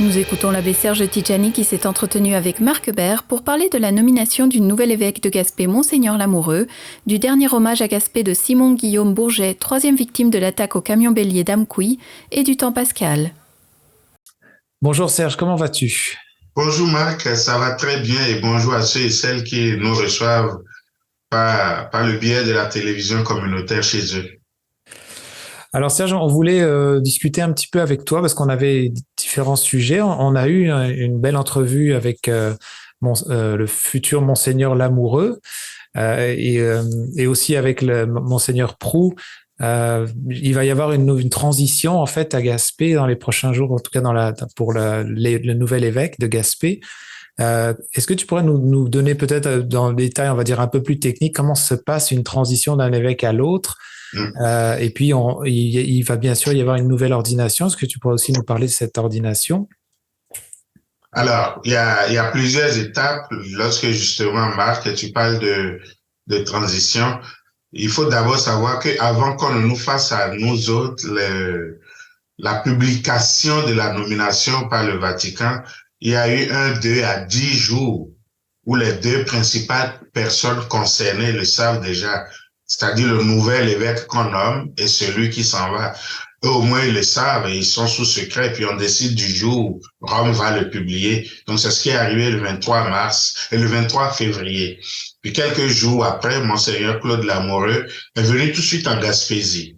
Nous écoutons l'abbé Serge Tidjani qui s'est entretenu avec Marc Bert pour parler de la nomination du nouvel évêque de Gaspé, Monseigneur Lamoureux, du dernier hommage à Gaspé de Simon-Guillaume Bourget, troisième victime de l'attaque au camion bélier d'Amqui, et du temps pascal. Bonjour Serge, comment vas-tu? Bonjour Marc, ça va très bien et bonjour à ceux et celles qui nous reçoivent par le biais de la télévision communautaire chez eux. Alors Serge, on voulait discuter un petit peu avec toi parce qu'on avait différents sujets. On a eu une belle entrevue avec le futur Monseigneur Lamoureux et aussi avec le Monseigneur Proux. Il va y avoir une transition en fait à Gaspé dans les prochains jours, en tout cas pour le nouvel évêque de Gaspé. Est-ce que tu pourrais nous donner peut-être dans le détail, on va dire un peu plus technique, comment se passe une transition d'un évêque à l'autre? Et puis, il va bien sûr y avoir une nouvelle ordination. Est-ce que tu pourrais aussi nous parler de cette ordination? Alors, il y a plusieurs étapes. Lorsque justement, Marc, tu parles de transition, il faut d'abord savoir qu'avant qu'on ne nous fasse à nous autres la publication de la nomination par le Vatican, il y a eu 2 à 10 jours où les 2 principales personnes concernées le savent déjà, c'est-à-dire le nouvel évêque qu'on nomme et celui qui s'en va. Eux, au moins, ils le savent et ils sont sous secret, puis on décide du jour où Rome va le publier. Donc, c'est ce qui est arrivé le 23 mars et le 23 février. Puis, quelques jours après, Monseigneur Claude Lamoureux est venu tout de suite en Gaspésie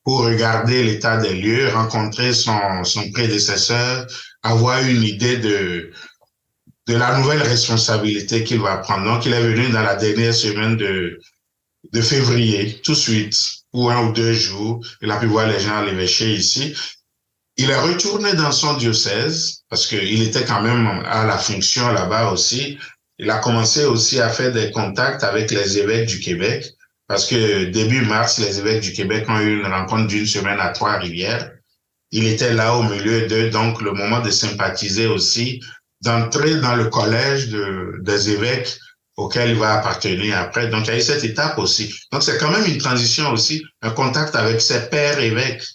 pour regarder l'état des lieux, rencontrer son prédécesseur, avoir une idée de la nouvelle responsabilité qu'il va prendre. Donc, il est venu dans la dernière semaine de février, tout de suite, pour 1 ou 2 jours. Il a pu voir les gens à l'évêché ici. Il est retourné dans son diocèse, parce qu'il était quand même à la fonction là-bas aussi. Il a commencé aussi à faire des contacts avec les évêques du Québec, parce que début mars, les évêques du Québec ont eu une rencontre d'une semaine à Trois-Rivières. Il était là au milieu d'eux, donc le moment de sympathiser aussi, d'entrer dans le collège des évêques auquel il va appartenir après. Donc, il y a eu cette étape aussi. Donc, c'est quand même une transition aussi, un contact avec ses pères évêques.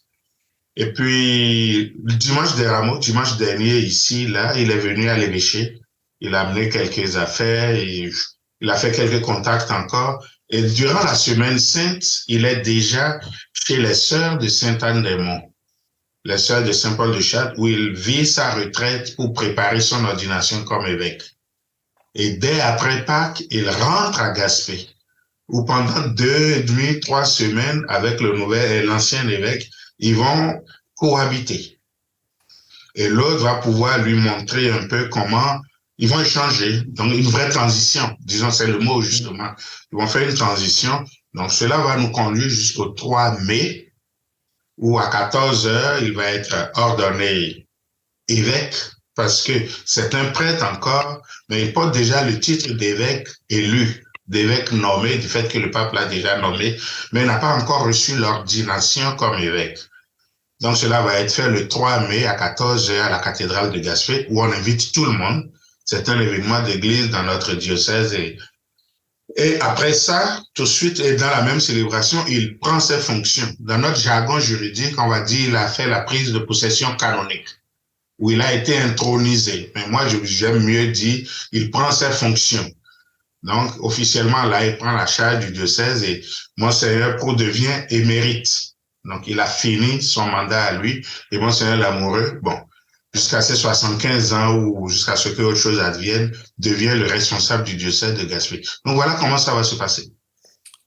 Et puis, le dimanche des Rameaux, dimanche dernier, ici, là, il est venu à l'évêché. Il a amené quelques affaires, il a fait quelques contacts encore. Et durant la semaine sainte, il est déjà chez les sœurs de Sainte-Anne-des-Monts, les sœurs de Saint-Paul de Châtes, où il vit sa retraite pour préparer son ordination comme évêque. Et dès après Pâques, il rentre à Gaspé, où pendant 2,5, 3 semaines, avec le nouvel et l'ancien évêque, ils vont cohabiter. Et l'autre va pouvoir lui montrer un peu comment ils vont échanger. Donc, une vraie transition. Disons, c'est le mot, justement. Ils vont faire une transition. Donc, cela va nous conduire jusqu'au 3 mai, où à 14 heures, il va être ordonné évêque, parce que c'est un prêtre encore, mais il porte déjà le titre d'évêque élu, d'évêque nommé, du fait que le pape l'a déjà nommé, mais il n'a pas encore reçu l'ordination comme évêque. Donc cela va être fait le 3 mai à 14 heures à la cathédrale de Gaspé, où on invite tout le monde. C'est un événement d'église dans notre diocèse et après ça, tout de suite, et dans la même célébration, il prend ses fonctions. Dans notre jargon juridique, on va dire il a fait la prise de possession canonique, où il a été intronisé. Mais moi, j'aime mieux dire, il prend ses fonctions. Donc, officiellement, là, il prend la charge du diocèse et Monseigneur Proux devient émérite. Donc, il a fini son mandat à lui et Monseigneur Lamoureux, bon, jusqu'à ses 75 ans ou jusqu'à ce que autre chose advienne, devient le responsable du diocèse de Gaspé. Donc, voilà comment ça va se passer.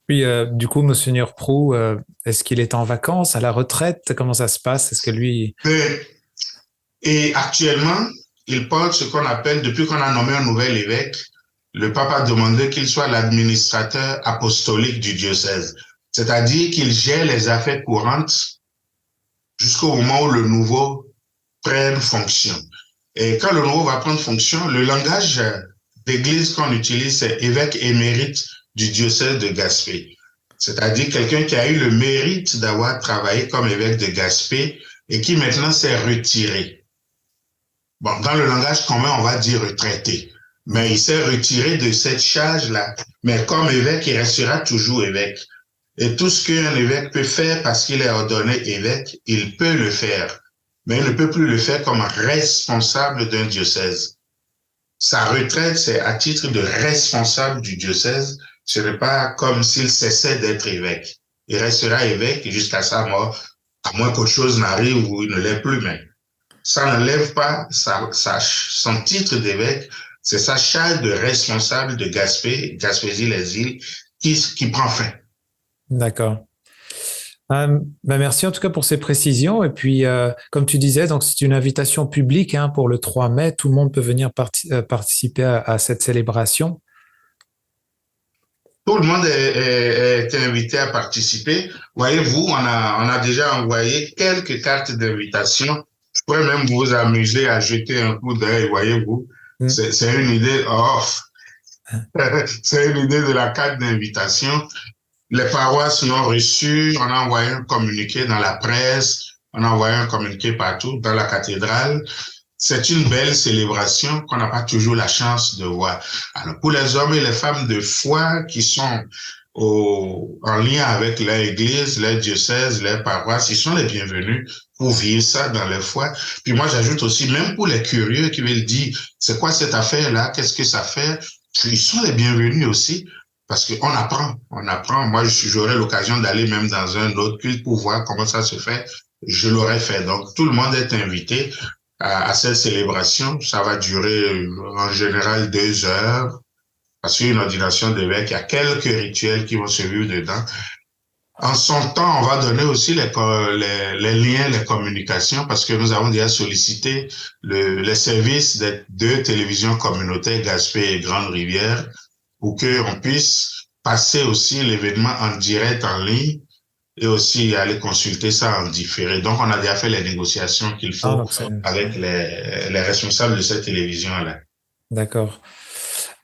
Oui, du coup, Monseigneur Proux, est-ce qu'il est en vacances, à la retraite? Comment ça se passe? Est-ce que lui... Et actuellement, il porte ce qu'on appelle, depuis qu'on a nommé un nouvel évêque, le pape a demandé qu'il soit l'administrateur apostolique du diocèse. C'est-à-dire qu'il gère les affaires courantes jusqu'au moment où le nouveau prenne fonction. Et quand le nouveau va prendre fonction, le langage d'église qu'on utilise, c'est évêque émérite du diocèse de Gaspé. C'est-à-dire quelqu'un qui a eu le mérite d'avoir travaillé comme évêque de Gaspé et qui maintenant s'est retiré. Bon, dans le langage commun, on va dire retraité. Mais il s'est retiré de cette charge-là. Mais comme évêque, il restera toujours évêque. Et tout ce qu'un évêque peut faire parce qu'il est ordonné évêque, il peut le faire. mais il ne peut plus le faire comme responsable d'un diocèse. Sa retraite, c'est à titre de responsable du diocèse. Ce n'est pas comme s'il cessait d'être évêque. Il restera évêque jusqu'à sa mort, à moins qu'autre chose n'arrive où il ne l'est plus. Mais ça n'enlève pas son titre d'évêque, c'est sa charge de responsable de Gaspésie-les-Îles qui prend fin. D'accord. Merci en tout cas pour ces précisions. Et puis, comme tu disais, donc c'est une invitation publique pour le 3 mai. Tout le monde peut venir participer à cette célébration. Tout le monde est invité à participer. Voyez-vous, on a déjà envoyé quelques cartes d'invitation. Je pourrais même vous amuser à jeter un coup d'œil, voyez-vous. C'est une idée, c'est une idée de la carte d'invitation. Les paroisses l'ont reçu, on a envoyé un communiqué dans la presse, on a envoyé un communiqué partout, dans la cathédrale. C'est une belle célébration qu'on n'a pas toujours la chance de voir. Alors, pour les hommes et les femmes de foi qui sont en lien avec leur église, leur diocèse, leur paroisse, ils sont les bienvenus pour vivre ça dans leur foi. Puis moi, j'ajoute aussi, même pour les curieux qui veulent dire, c'est quoi cette affaire-là? Qu'est-ce que ça fait? Ils sont les bienvenus aussi. Parce qu'on apprend. Moi, j'aurai l'occasion d'aller même dans un autre culte pour voir comment ça se fait. Je l'aurais fait. Donc, tout le monde est invité à cette célébration. Ça va durer en général 2 heures. Parce qu'une ordination d'évêque, il y a quelques rituels qui vont se vivre dedans. En son temps, on va donner aussi les liens, les communications, parce que nous avons déjà sollicité les services des 2 télévisions communautaires, Gaspé et Grande Rivière, pour qu'on puisse passer aussi l'événement en direct en ligne et aussi aller consulter ça en différé. Donc, on a déjà fait les négociations qu'il faut avec les responsables de cette télévision-là. D'accord.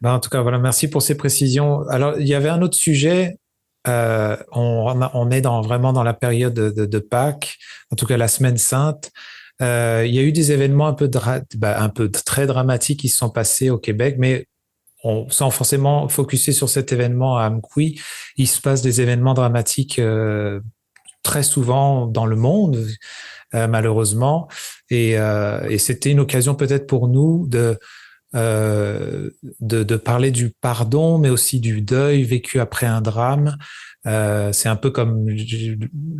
En tout cas, voilà, merci pour ces précisions. Alors, il y avait un autre sujet. On est vraiment dans la période de Pâques, en tout cas la Semaine Sainte. Il y a eu des événements un peu très dramatiques qui se sont passés au Québec, mais sans forcément focuser sur cet événement à Amqui, il se passe des événements dramatiques très souvent dans le monde, malheureusement. Et c'était une occasion peut-être pour nous de parler du pardon, mais aussi du deuil vécu après un drame. C'est un peu comme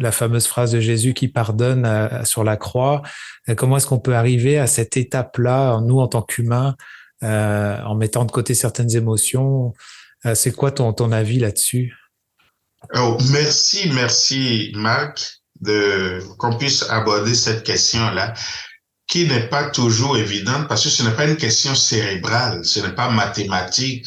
la fameuse phrase de Jésus qui pardonne sur la croix. Comment est-ce qu'on peut arriver à cette étape-là, nous en tant qu'humains, en mettant de côté certaines émotions? C'est quoi ton avis là-dessus? Oh, merci Marc, qu'on puisse aborder cette question-là, qui n'est pas toujours évidente, parce que ce n'est pas une question cérébrale, ce n'est pas mathématique.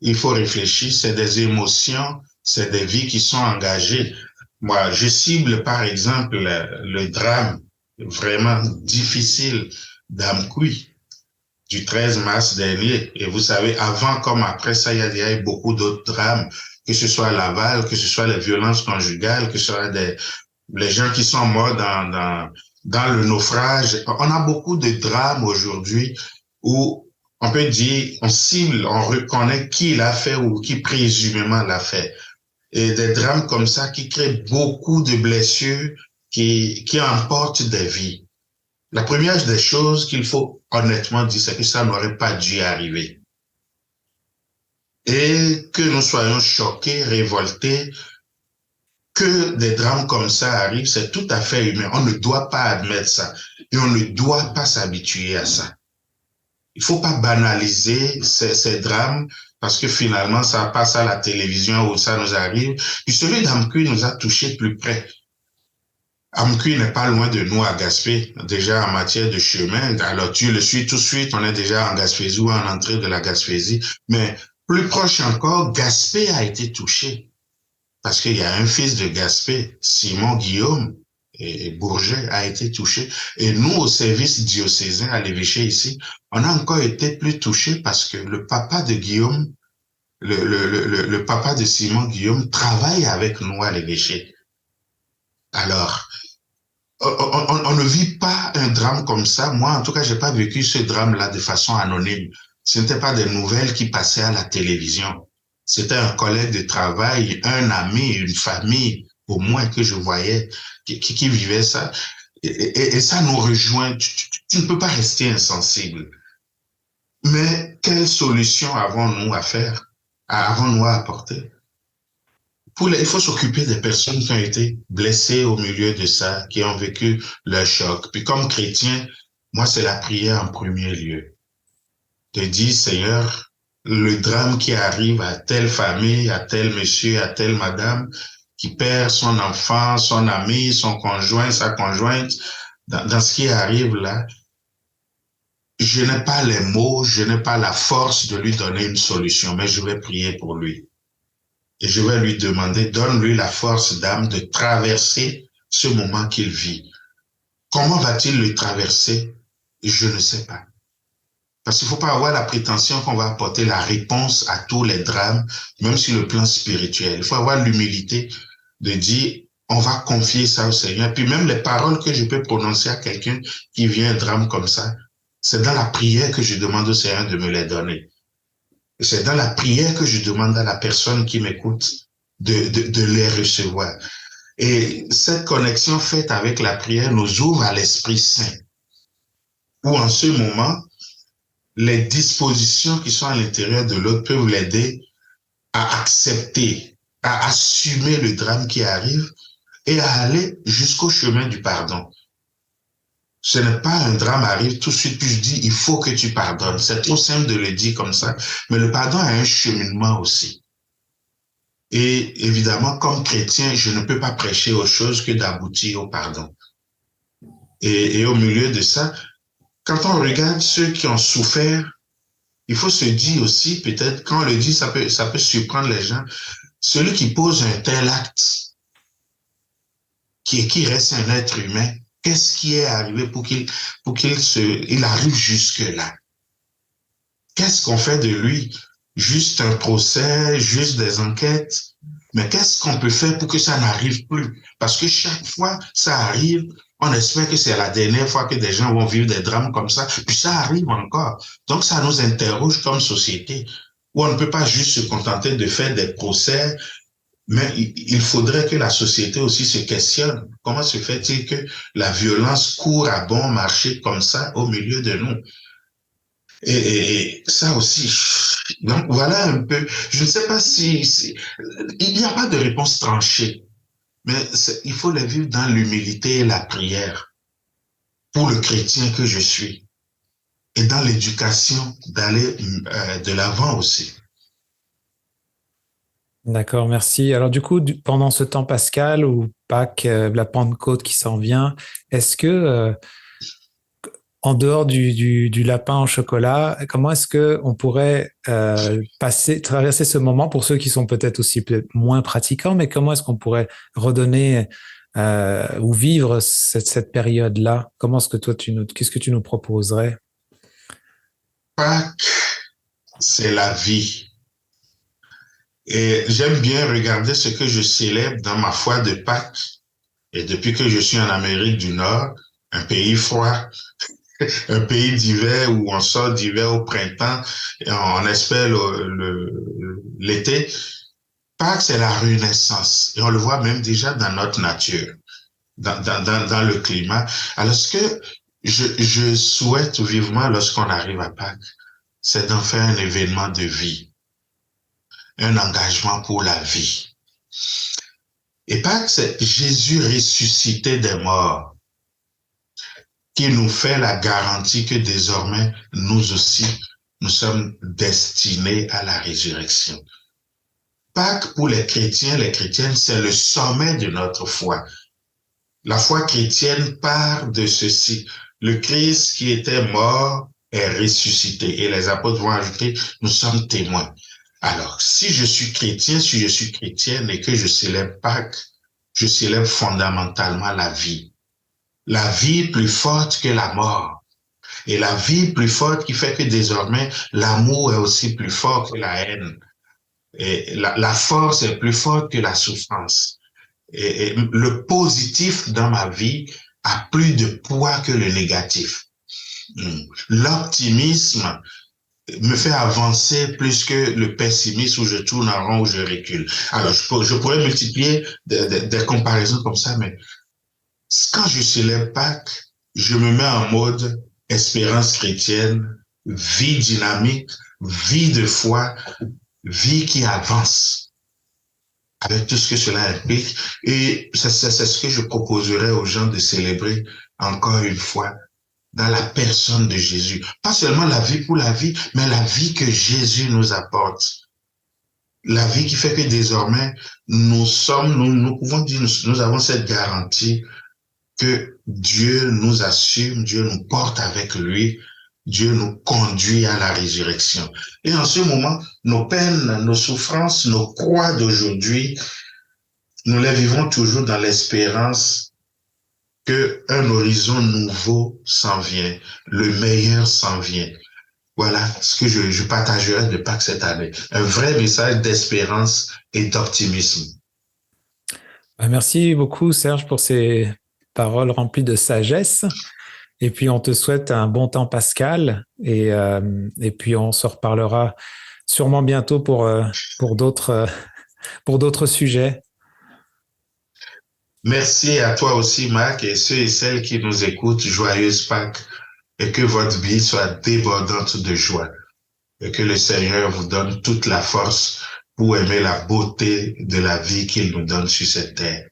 Il faut réfléchir, c'est des émotions, c'est des vies qui sont engagées. Moi, je cible par exemple le drame vraiment difficile d'Amqui du 13 mars dernier. Et vous savez, avant comme après ça, il y a eu beaucoup d'autres drames, que ce soit à Laval, que ce soit les violences conjugales, que ce soit les gens qui sont morts dans le naufrage. On a beaucoup de drames aujourd'hui où on peut dire, on cible, on reconnaît qui l'a fait ou qui présumément l'a fait. Et des drames comme ça qui créent beaucoup de blessures, qui emportent des vies. La première des choses qu'il faut honnêtement dire, c'est que ça n'aurait pas dû arriver. Et que nous soyons choqués, révoltés, que des drames comme ça arrivent, c'est tout à fait humain. On ne doit pas admettre ça. Et on ne doit pas s'habituer à ça. Il faut pas banaliser ces drames, parce que finalement, ça passe à la télévision où ça nous arrive. Puis celui d'Amqui nous a touchés plus près. Amqui n'est pas loin de nous à Gaspé, déjà en matière de chemin. Alors tu le suis tout de suite, on est déjà en Gaspésie ou en entrée de la Gaspésie. Mais plus proche encore, Gaspé a été touché. Parce qu'il y a un fils de Gaspé, Simon Guillaume, et Bourget a été touché. Et nous, au service diocésain à l'évêché ici, on a encore été plus touchés parce que le papa de Guillaume, le papa de Simon Guillaume travaille avec nous à l'évêché. Alors, on ne vit pas un drame comme ça. Moi, en tout cas, j'ai pas vécu ce drame-là de façon anonyme. Ce n'était pas des nouvelles qui passaient à la télévision. C'était un collègue de travail, un ami, une famille, au moins que je voyais, qui vivait ça. Et ça nous rejoint. Tu ne peux pas rester insensible. Mais quelle solution avons-nous à faire, avons-nous à apporter? Il faut s'occuper des personnes qui ont été blessées au milieu de ça, qui ont vécu le choc. Puis comme chrétien, moi, c'est la prière en premier lieu. De dire, Seigneur, le drame qui arrive à telle famille, à tel monsieur, à telle madame, qui perd son enfant, son ami, son conjoint, sa conjointe, dans ce qui arrive là, je n'ai pas les mots, je n'ai pas la force de lui donner une solution, mais je vais prier pour lui. Et je vais lui demander, donne-lui la force d'âme de traverser ce moment qu'il vit. Comment va-t-il le traverser? Je ne sais pas. Parce qu'il ne faut pas avoir la prétention qu'on va apporter la réponse à tous les drames, même sur le plan spirituel. Il faut avoir l'humilité de dire, on va confier ça au Seigneur. Puis même les paroles que je peux prononcer à quelqu'un qui vit un drame comme ça, c'est dans la prière que je demande au Seigneur de me les donner. C'est dans la prière que je demande à la personne qui m'écoute de les recevoir. Et cette connexion faite avec la prière nous ouvre à l'Esprit Saint, où en ce moment, les dispositions qui sont à l'intérieur de l'autre peuvent l'aider à accepter, à assumer le drame qui arrive et à aller jusqu'au chemin du pardon. Ce n'est pas un drame arrive tout de suite, puis je dis, il faut que tu pardonnes. C'est trop simple de le dire comme ça. Mais le pardon a un cheminement aussi. Et évidemment, comme chrétien, je ne peux pas prêcher autre chose que d'aboutir au pardon. Et au milieu de ça, quand on regarde ceux qui ont souffert, il faut se dire aussi, peut-être, quand on le dit, ça peut surprendre les gens, celui qui pose un tel acte, qui reste un être humain, qu'est-ce qui est arrivé pour qu'il arrive jusque-là? Qu'est-ce qu'on fait de lui? Juste un procès, juste des enquêtes? Mais qu'est-ce qu'on peut faire pour que ça n'arrive plus? Parce que chaque fois ça arrive, on espère que c'est la dernière fois que des gens vont vivre des drames comme ça, puis ça arrive encore. Donc ça nous interroge comme société, où on ne peut pas juste se contenter de faire des procès, mais il faudrait que la société aussi se questionne. Comment se fait-il que la violence court à bon marché comme ça au milieu de nous? Et ça aussi, donc voilà un peu, je ne sais pas si il n'y a pas de réponse tranchée, mais il faut les vivre dans l'humilité et la prière pour le chrétien que je suis, et dans l'éducation d'aller de l'avant aussi. D'accord, merci. Alors du coup, pendant ce temps pascal ou Pâques, la Pentecôte qui s'en vient, est-ce que, en dehors du lapin au chocolat, comment est-ce qu'on pourrait traverser ce moment pour ceux qui sont peut-être aussi moins pratiquants, mais comment est-ce qu'on pourrait redonner ou vivre cette période-là? Comment est-ce que toi, qu'est-ce que tu nous proposerais? Pâques, c'est la vie. Et j'aime bien regarder ce que je célèbre dans ma foi de Pâques. Et depuis que je suis en Amérique du Nord, un pays froid, un pays d'hiver où on sort d'hiver au printemps et on espère l'été, Pâques, c'est la renaissance. Et on le voit même déjà dans notre nature, dans le climat. Alors, ce que je souhaite vivement lorsqu'on arrive à Pâques, c'est d'en faire un événement de vie, un engagement pour la vie. Et Pâques, c'est Jésus ressuscité des morts, qui nous fait la garantie que désormais, nous aussi, nous sommes destinés à la résurrection. Pâques, pour les chrétiens, les chrétiennes, c'est le sommet de notre foi. La foi chrétienne part de ceci. Le Christ qui était mort est ressuscité. Et les apôtres vont ajouter, nous sommes témoins. Alors, si je suis chrétien, si je suis chrétienne et que je célèbre Pâques, je célèbre fondamentalement la vie. La vie plus forte que la mort. Et la vie plus forte qui fait que désormais, l'amour est aussi plus fort que la haine. Et la force est plus forte que la souffrance. Et le positif dans ma vie a plus de poids que le négatif. L'optimisme me fait avancer plus que le pessimisme où je tourne en rond, où je recule. Alors, je pourrais multiplier des comparaisons comme ça, mais quand je célèbre Pâques, je me mets en mode espérance chrétienne, vie dynamique, vie de foi, vie qui avance, avec tout ce que cela implique. Et c'est ce que je proposerais aux gens de célébrer encore une fois, dans la personne de Jésus. Pas seulement la vie pour la vie, mais la vie que Jésus nous apporte. La vie qui fait que désormais, nous pouvons dire, nous avons cette garantie que Dieu nous assume, Dieu nous porte avec lui, Dieu nous conduit à la résurrection. Et en ce moment, nos peines, nos souffrances, nos croix d'aujourd'hui, nous les vivons toujours dans l'espérance qu'un horizon nouveau s'en vient, le meilleur s'en vient. Voilà ce que je partagerai de Pâques cette année. Un vrai message d'espérance et d'optimisme. Merci beaucoup, Serge, pour ces paroles remplies de sagesse. Et puis, on te souhaite un bon temps pascal. Et puis, on se reparlera sûrement bientôt pour d'autres sujets. Merci à toi aussi, Marc, et ceux et celles qui nous écoutent. Joyeuse Pâques, et que votre vie soit débordante de joie. Et que le Seigneur vous donne toute la force pour aimer la beauté de la vie qu'il nous donne sur cette terre.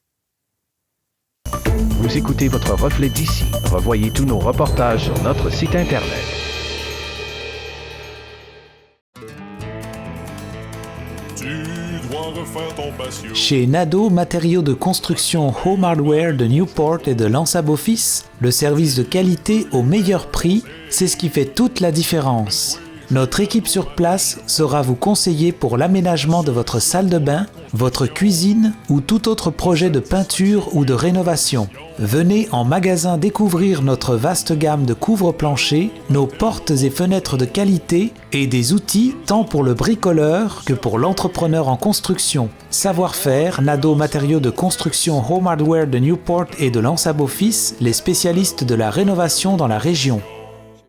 Vous écoutez votre reflet d'ici. Revoyez tous nos reportages sur notre site Internet. Chez Nadeau Matériaux de Construction Home Hardware de Newport et de Lansab Office, le service de qualité au meilleur prix, c'est ce qui fait toute la différence. Notre équipe sur place saura vous conseiller pour l'aménagement de votre salle de bain, votre cuisine ou tout autre projet de peinture ou de rénovation. Venez en magasin découvrir notre vaste gamme de couvre-planchers, nos portes et fenêtres de qualité et des outils tant pour le bricoleur que pour l'entrepreneur en construction. Savoir-faire, Nadeau Matériaux de Construction Home Hardware de Newport et de Lansab Office, les spécialistes de la rénovation dans la région.